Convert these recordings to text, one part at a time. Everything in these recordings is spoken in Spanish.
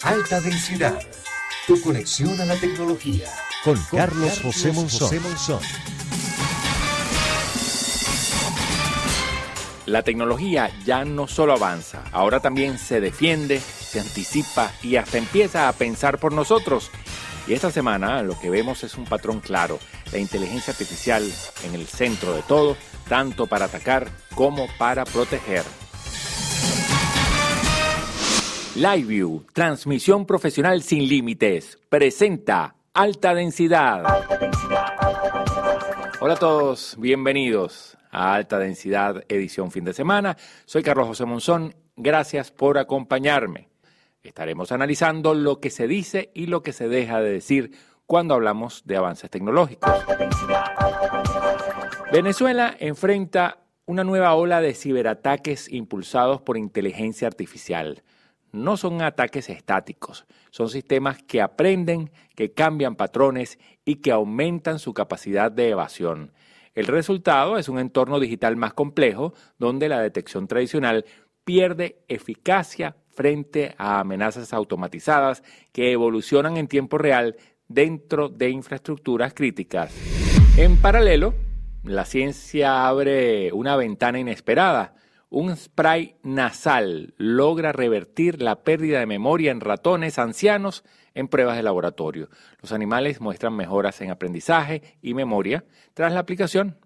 Alta densidad. Tu conexión a la tecnología. Con Carlos José Monzón. La tecnología ya no solo avanza, ahora también se defiende, se anticipa y hasta empieza a pensar por nosotros. Y esta semana lo que vemos es un patrón claro, la inteligencia artificial en el centro de todo, tanto para atacar como para proteger. LiveView, transmisión profesional sin límites, presenta Alta Densidad. Hola a todos, bienvenidos a Alta Densidad, edición fin de semana. Soy Carlos José Monzón, gracias por acompañarme. Estaremos analizando lo que se dice y lo que se deja de decir cuando hablamos de avances tecnológicos. Venezuela enfrenta una nueva ola de ciberataques impulsados por inteligencia artificial. No son ataques estáticos, son sistemas que aprenden, que cambian patrones y que aumentan su capacidad de evasión. El resultado es un entorno digital más complejo, donde la detección tradicional pierde eficacia frente a amenazas automatizadas que evolucionan en tiempo real dentro de infraestructuras críticas. En paralelo, la ciencia abre una ventana inesperada. Un spray nasal logra revertir la pérdida de memoria en ratones ancianos en pruebas de laboratorio. Los animales muestran mejoras en aprendizaje y memoria tras la aplicación.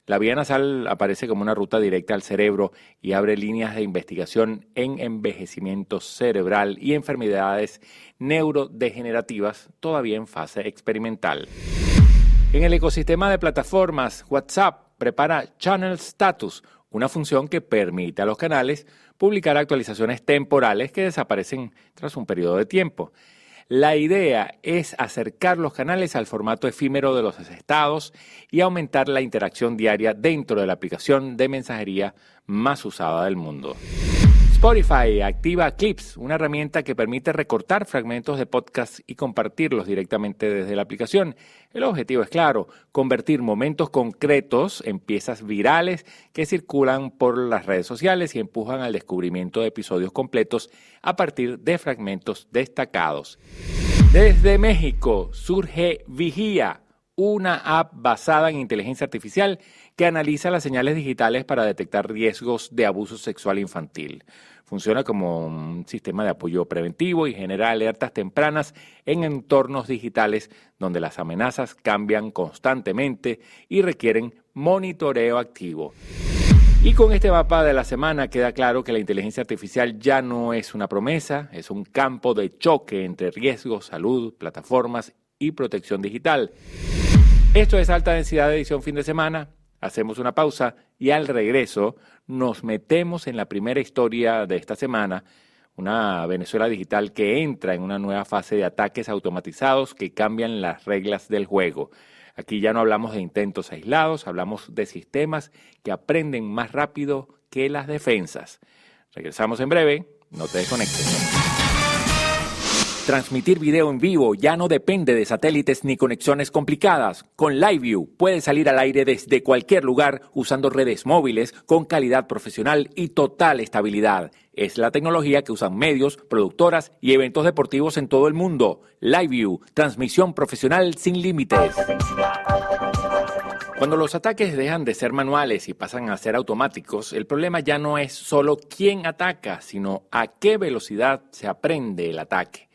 La vía nasal aparece como una ruta directa al cerebro y abre líneas de investigación en envejecimiento cerebral y enfermedades neurodegenerativas todavía en fase experimental. En el ecosistema de plataformas, WhatsApp prepara Channel Status, una función que permite a los canales publicar actualizaciones temporales que desaparecen tras un periodo de tiempo. La idea es acercar los canales al formato efímero de los estados y aumentar la interacción diaria dentro de la aplicación de mensajería más usada del mundo. Spotify activa Clips, una herramienta que permite recortar fragmentos de podcast y compartirlos directamente desde la aplicación. El objetivo es claro, convertir momentos concretos en piezas virales que circulan por las redes sociales y empujan al descubrimiento de episodios completos a partir de fragmentos destacados. Desde México surge Vigía, una app basada en inteligencia artificial que analiza las señales digitales para detectar riesgos de abuso sexual infantil. Funciona como un sistema de apoyo preventivo y genera alertas tempranas en entornos digitales donde las amenazas cambian constantemente y requieren monitoreo activo. Y con este mapa de la semana queda claro que la inteligencia artificial ya no es una promesa, es un campo de choque entre riesgos, salud, plataformas y protección digital. Esto es Alta Densidad edición fin de semana. Hacemos una pausa y al regreso nos metemos en la primera historia de esta semana, una Venezuela digital que entra en una nueva fase de ataques automatizados que cambian las reglas del juego. Aquí ya no hablamos de intentos aislados, hablamos de sistemas que aprenden más rápido que las defensas. Regresamos en breve, no te desconectes. Transmitir video en vivo ya no depende de satélites ni conexiones complicadas. Con LiveView puedes salir al aire desde cualquier lugar usando redes móviles con calidad profesional y total estabilidad. Es la tecnología que usan medios, productoras y eventos deportivos en todo el mundo. LiveView, transmisión profesional sin límites. Cuando los ataques dejan de ser manuales y pasan a ser automáticos, el problema ya no es solo quién ataca, sino a qué velocidad se aprende el ataque.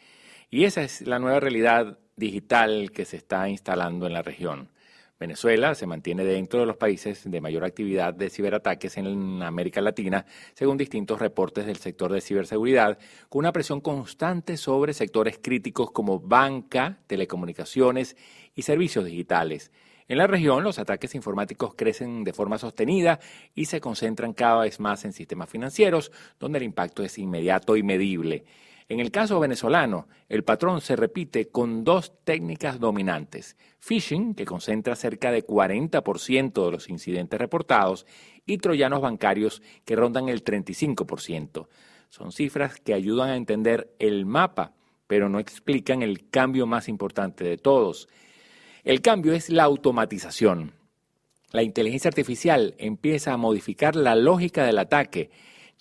Y esa es la nueva realidad digital que se está instalando en la región. Venezuela se mantiene dentro de los países de mayor actividad de ciberataques en América Latina, según distintos reportes del sector de ciberseguridad, con una presión constante sobre sectores críticos como banca, telecomunicaciones y servicios digitales. En la región, los ataques informáticos crecen de forma sostenida y se concentran cada vez más en sistemas financieros, donde el impacto es inmediato y medible. En el caso venezolano, el patrón se repite con dos técnicas dominantes: phishing, que concentra cerca de 40% de los incidentes reportados, y troyanos bancarios, que rondan el 35%. Son cifras que ayudan a entender el mapa, pero no explican el cambio más importante de todos. El cambio es la automatización. La inteligencia artificial empieza a modificar la lógica del ataque.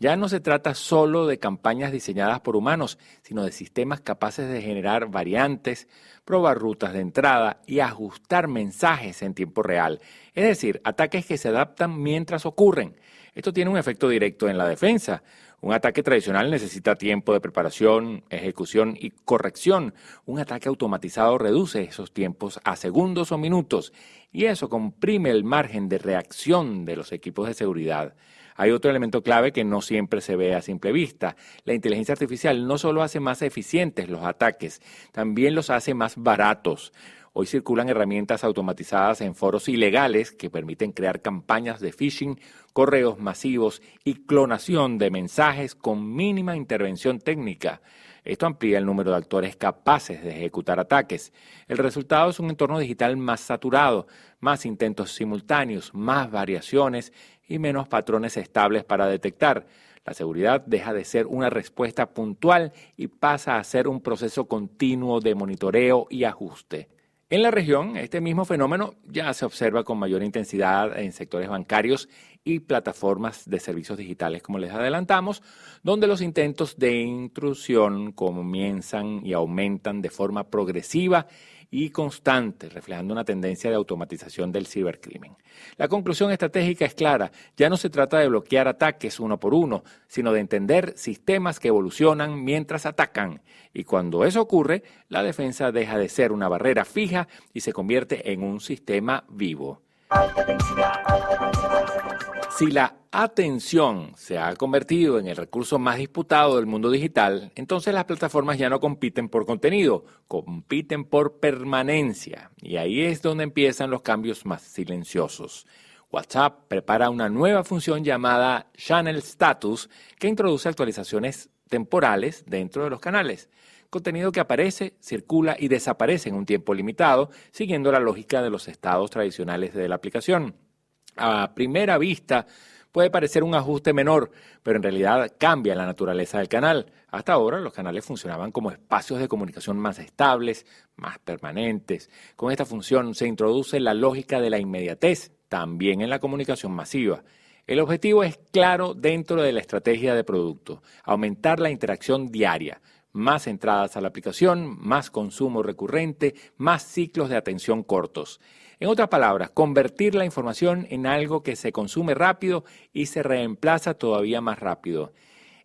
Ya no se trata solo de campañas diseñadas por humanos, sino de sistemas capaces de generar variantes, probar rutas de entrada y ajustar mensajes en tiempo real. Es decir, ataques que se adaptan mientras ocurren. Esto tiene un efecto directo en la defensa. Un ataque tradicional necesita tiempo de preparación, ejecución y corrección. Un ataque automatizado reduce esos tiempos a segundos o minutos y eso comprime el margen de reacción de los equipos de seguridad. Hay otro elemento clave que no siempre se ve a simple vista. La inteligencia artificial no solo hace más eficientes los ataques, también los hace más baratos. Hoy circulan herramientas automatizadas en foros ilegales que permiten crear campañas de phishing, correos masivos y clonación de mensajes con mínima intervención técnica. Esto amplía el número de actores capaces de ejecutar ataques. El resultado es un entorno digital más saturado, más intentos simultáneos, más variaciones y menos patrones estables para detectar. La seguridad deja de ser una respuesta puntual y pasa a ser un proceso continuo de monitoreo y ajuste. En la región, este mismo fenómeno ya se observa con mayor intensidad en sectores bancarios y plataformas de servicios digitales, como les adelantamos, donde los intentos de intrusión comienzan y aumentan de forma progresiva y constante, reflejando una tendencia de automatización del cibercrimen. La conclusión estratégica es clara: ya no se trata de bloquear ataques uno por uno, sino de entender sistemas que evolucionan mientras atacan. Y cuando eso ocurre, la defensa deja de ser una barrera fija y se convierte en un sistema vivo. Si la atención se ha convertido en el recurso más disputado del mundo digital, entonces las plataformas ya no compiten por contenido, compiten por permanencia. Y ahí es donde empiezan los cambios más silenciosos. WhatsApp prepara una nueva función llamada Channel Status que introduce actualizaciones temporales dentro de los canales. Contenido que aparece, circula y desaparece en un tiempo limitado, siguiendo la lógica de los estados tradicionales de la aplicación. A primera vista puede parecer un ajuste menor, pero en realidad cambia la naturaleza del canal. Hasta ahora los canales funcionaban como espacios de comunicación más estables, más permanentes. Con esta función se introduce la lógica de la inmediatez, también en la comunicación masiva. El objetivo es claro dentro de la estrategia de producto: aumentar la interacción diaria. Más entradas a la aplicación, más consumo recurrente, más ciclos de atención cortos. En otras palabras, convertir la información en algo que se consume rápido y se reemplaza todavía más rápido.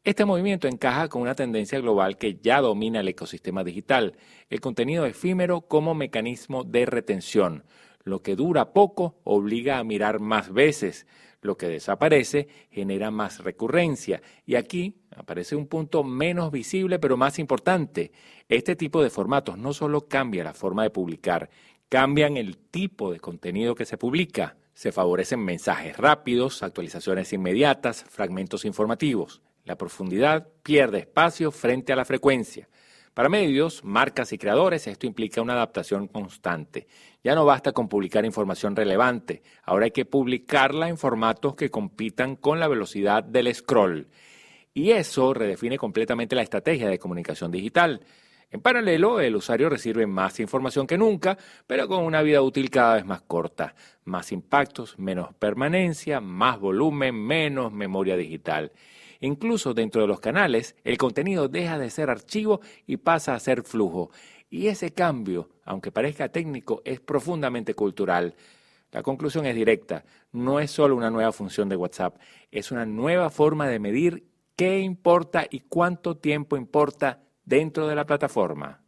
Este movimiento encaja con una tendencia global que ya domina el ecosistema digital: el contenido efímero como mecanismo de retención. Lo que dura poco obliga a mirar más veces. Lo que desaparece genera más recurrencia. Y aquí aparece un punto menos visible pero más importante. Este tipo de formatos no solo cambia la forma de publicar, cambian el tipo de contenido que se publica. Se favorecen mensajes rápidos, actualizaciones inmediatas, fragmentos informativos. La profundidad pierde espacio frente a la frecuencia. Para medios, marcas y creadores, esto implica una adaptación constante. Ya no basta con publicar información relevante, ahora hay que publicarla en formatos que compitan con la velocidad del scroll. Y eso redefine completamente la estrategia de comunicación digital. En paralelo, el usuario recibe más información que nunca, pero con una vida útil cada vez más corta. Más impactos, menos permanencia, más volumen, menos memoria digital. Incluso dentro de los canales, el contenido deja de ser archivo y pasa a ser flujo. Y ese cambio, aunque parezca técnico, es profundamente cultural. La conclusión es directa: no es solo una nueva función de WhatsApp, es una nueva forma de medir qué importa y cuánto tiempo importa dentro de la plataforma.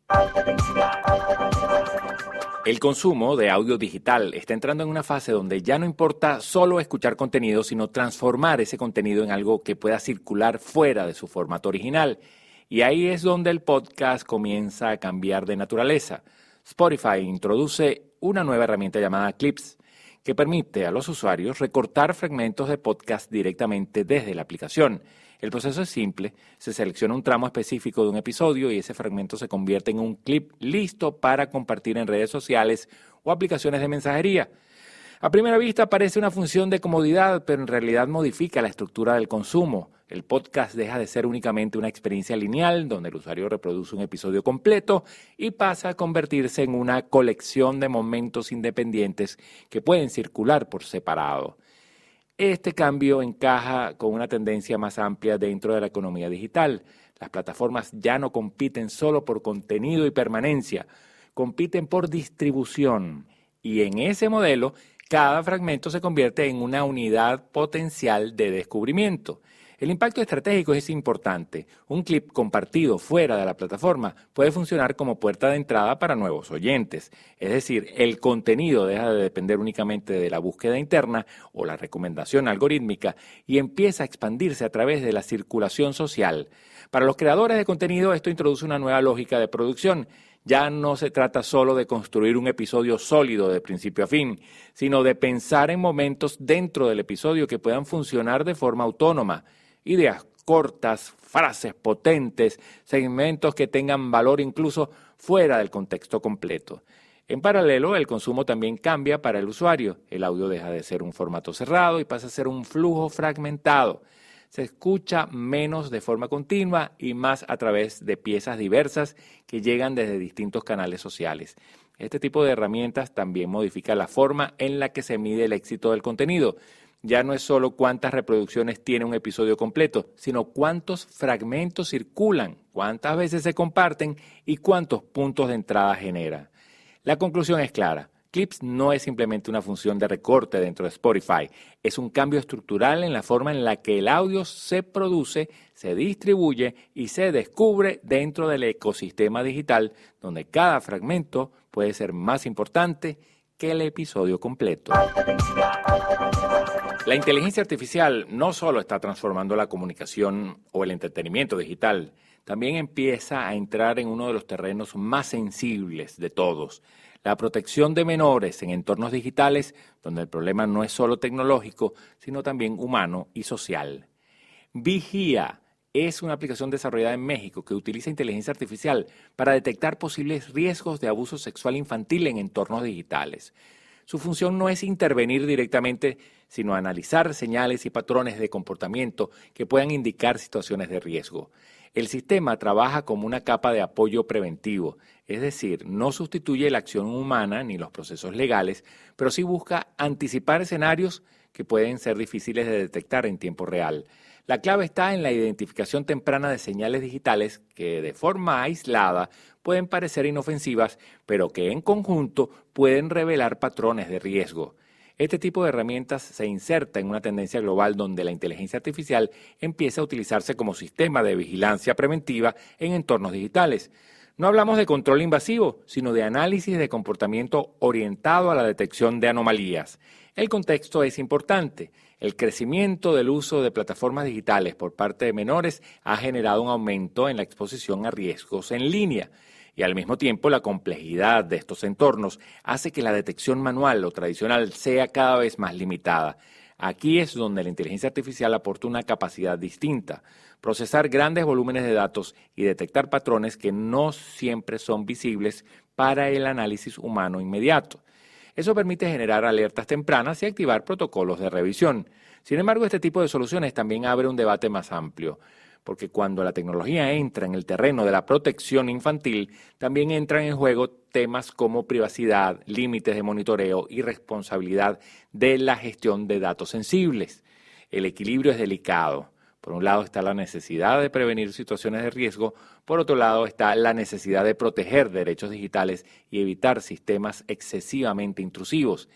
El consumo de audio digital está entrando en una fase donde ya no importa solo escuchar contenido, sino transformar ese contenido en algo que pueda circular fuera de su formato original. Y ahí es donde el podcast comienza a cambiar de naturaleza. Spotify introduce una nueva herramienta llamada Clips, que permite a los usuarios recortar fragmentos de podcast directamente desde la aplicación. El proceso es simple: se selecciona un tramo específico de un episodio y ese fragmento se convierte en un clip listo para compartir en redes sociales o aplicaciones de mensajería. A primera vista parece una función de comodidad, pero en realidad modifica la estructura del consumo. El podcast deja de ser únicamente una experiencia lineal donde el usuario reproduce un episodio completo y pasa a convertirse en una colección de momentos independientes que pueden circular por separado. Este cambio encaja con una tendencia más amplia dentro de la economía digital. Las plataformas ya no compiten solo por contenido y permanencia, compiten por distribución. Y en ese modelo, cada fragmento se convierte en una unidad potencial de descubrimiento. El impacto estratégico es importante. Un clip compartido fuera de la plataforma puede funcionar como puerta de entrada para nuevos oyentes. Es decir, el contenido deja de depender únicamente de la búsqueda interna o la recomendación algorítmica y empieza a expandirse a través de la circulación social. Para los creadores de contenido, esto introduce una nueva lógica de producción. Ya no se trata solo de construir un episodio sólido de principio a fin, sino de pensar en momentos dentro del episodio que puedan funcionar de forma autónoma. Ideas cortas, frases potentes, segmentos que tengan valor incluso fuera del contexto completo. En paralelo, el consumo también cambia para el usuario. El audio deja de ser un formato cerrado y pasa a ser un flujo fragmentado. Se escucha menos de forma continua y más a través de piezas diversas que llegan desde distintos canales sociales. Este tipo de herramientas también modifica la forma en la que se mide el éxito del contenido. Ya no es solo cuántas reproducciones tiene un episodio completo, sino cuántos fragmentos circulan, cuántas veces se comparten y cuántos puntos de entrada genera. La conclusión es clara. Clips no es simplemente una función de recorte dentro de Spotify, es un cambio estructural en la forma en la que el audio se produce, se distribuye y se descubre dentro del ecosistema digital, donde cada fragmento puede ser más importante que el episodio completo. La inteligencia artificial no solo está transformando la comunicación o el entretenimiento digital, también empieza a entrar en uno de los terrenos más sensibles de todos, la protección de menores en entornos digitales, donde el problema no es solo tecnológico, sino también humano y social. Vigía es una aplicación desarrollada en México que utiliza inteligencia artificial para detectar posibles riesgos de abuso sexual infantil en entornos digitales. Su función no es intervenir directamente, sino analizar señales y patrones de comportamiento que puedan indicar situaciones de riesgo. El sistema trabaja como una capa de apoyo preventivo, es decir, no sustituye la acción humana ni los procesos legales, pero sí busca anticipar escenarios que pueden ser difíciles de detectar en tiempo real. La clave está en la identificación temprana de señales digitales que de forma aislada pueden parecer inofensivas, pero que en conjunto pueden revelar patrones de riesgo. Este tipo de herramientas se inserta en una tendencia global donde la inteligencia artificial empieza a utilizarse como sistema de vigilancia preventiva en entornos digitales. No hablamos de control invasivo, sino de análisis de comportamiento orientado a la detección de anomalías. El contexto es importante. El crecimiento del uso de plataformas digitales por parte de menores ha generado un aumento en la exposición a riesgos en línea. Y al mismo tiempo, la complejidad de estos entornos hace que la detección manual o tradicional sea cada vez más limitada. Aquí es donde la inteligencia artificial aporta una capacidad distinta, procesar grandes volúmenes de datos y detectar patrones que no siempre son visibles para el análisis humano inmediato. Eso permite generar alertas tempranas y activar protocolos de revisión. Sin embargo, este tipo de soluciones también abre un debate más amplio, porque cuando la tecnología entra en el terreno de la protección infantil, también entran en juego temas como privacidad, límites de monitoreo y responsabilidad de la gestión de datos sensibles. El equilibrio es delicado. Por un lado está la necesidad de prevenir situaciones de riesgo, por otro lado está la necesidad de proteger derechos digitales y evitar sistemas excesivamente intrusivos.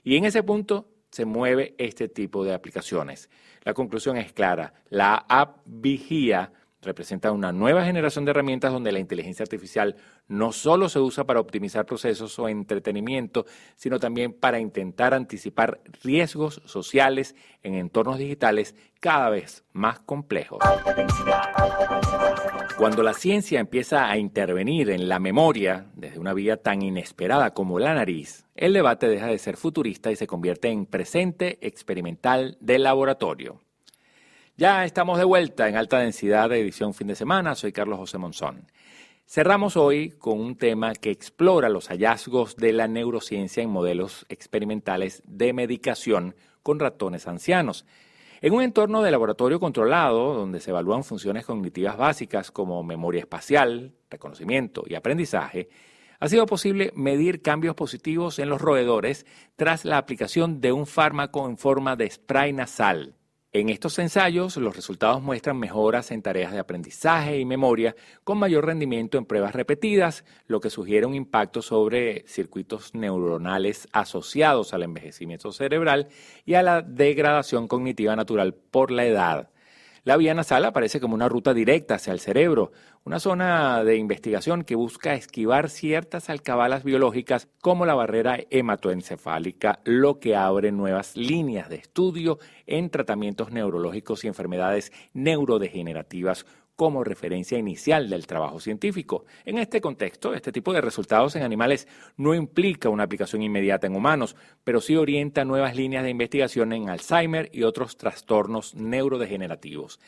Y en ese punto se mueve este tipo de aplicaciones. La conclusión es clara. La app Vigía representa una nueva generación de herramientas donde la inteligencia artificial no solo se usa para optimizar procesos o entretenimiento, sino también para intentar anticipar riesgos sociales en entornos digitales cada vez más complejos. Cuando la ciencia empieza a intervenir en la memoria desde una vía tan inesperada como la nariz, el debate deja de ser futurista y se convierte en presente experimental de laboratorio. Ya estamos de vuelta en Alta Densidad de edición fin de semana. Soy Carlos José Monzón. Cerramos hoy con un tema que explora los hallazgos de la neurociencia en modelos experimentales de medicación con ratones ancianos. En un entorno de laboratorio controlado, donde se evalúan funciones cognitivas básicas como memoria espacial, reconocimiento y aprendizaje, ha sido posible medir cambios positivos en los roedores tras la aplicación de un fármaco en forma de spray nasal. En estos ensayos, los resultados muestran mejoras en tareas de aprendizaje y memoria con mayor rendimiento en pruebas repetidas, lo que sugiere un impacto sobre circuitos neuronales asociados al envejecimiento cerebral y a la degradación cognitiva natural por la edad. La vía nasal aparece como una ruta directa hacia el cerebro, una zona de investigación que busca esquivar ciertas alcabalas biológicas como la barrera hematoencefálica, lo que abre nuevas líneas de estudio en tratamientos neurológicos y enfermedades neurodegenerativas como referencia inicial del trabajo científico. En este contexto, este tipo de resultados en animales no implica una aplicación inmediata en humanos, pero sí orienta nuevas líneas de investigación en Alzheimer y otros trastornos neurodegenerativos.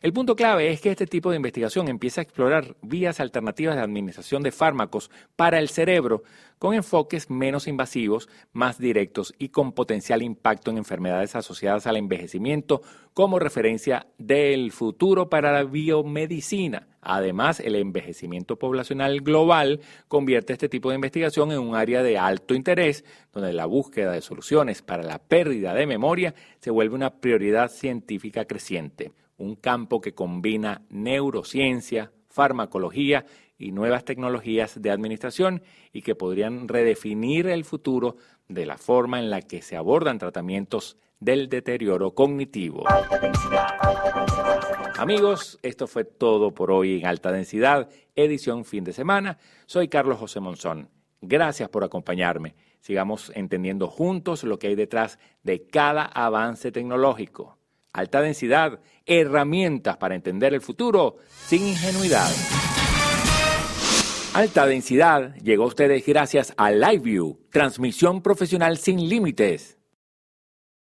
El punto clave es que este tipo de investigación empieza a explorar vías alternativas de administración de fármacos para el cerebro con enfoques menos invasivos, más directos y con potencial impacto en enfermedades asociadas al envejecimiento como referencia del futuro para la biomedicina. Además, el envejecimiento poblacional global convierte este tipo de investigación en un área de alto interés, donde la búsqueda de soluciones para la pérdida de memoria se vuelve una prioridad científica creciente. Un campo que combina neurociencia, farmacología y nuevas tecnologías de administración y que podrían redefinir el futuro de la forma en la que se abordan tratamientos del deterioro cognitivo. Amigos, esto fue todo por hoy en Alta Densidad, edición fin de semana. Soy Carlos José Monzón. Gracias por acompañarme. Sigamos entendiendo juntos lo que hay detrás de cada avance tecnológico. Alta Densidad, herramientas para entender el futuro sin ingenuidad. Alta Densidad llegó a ustedes gracias a LiveView, transmisión profesional sin límites.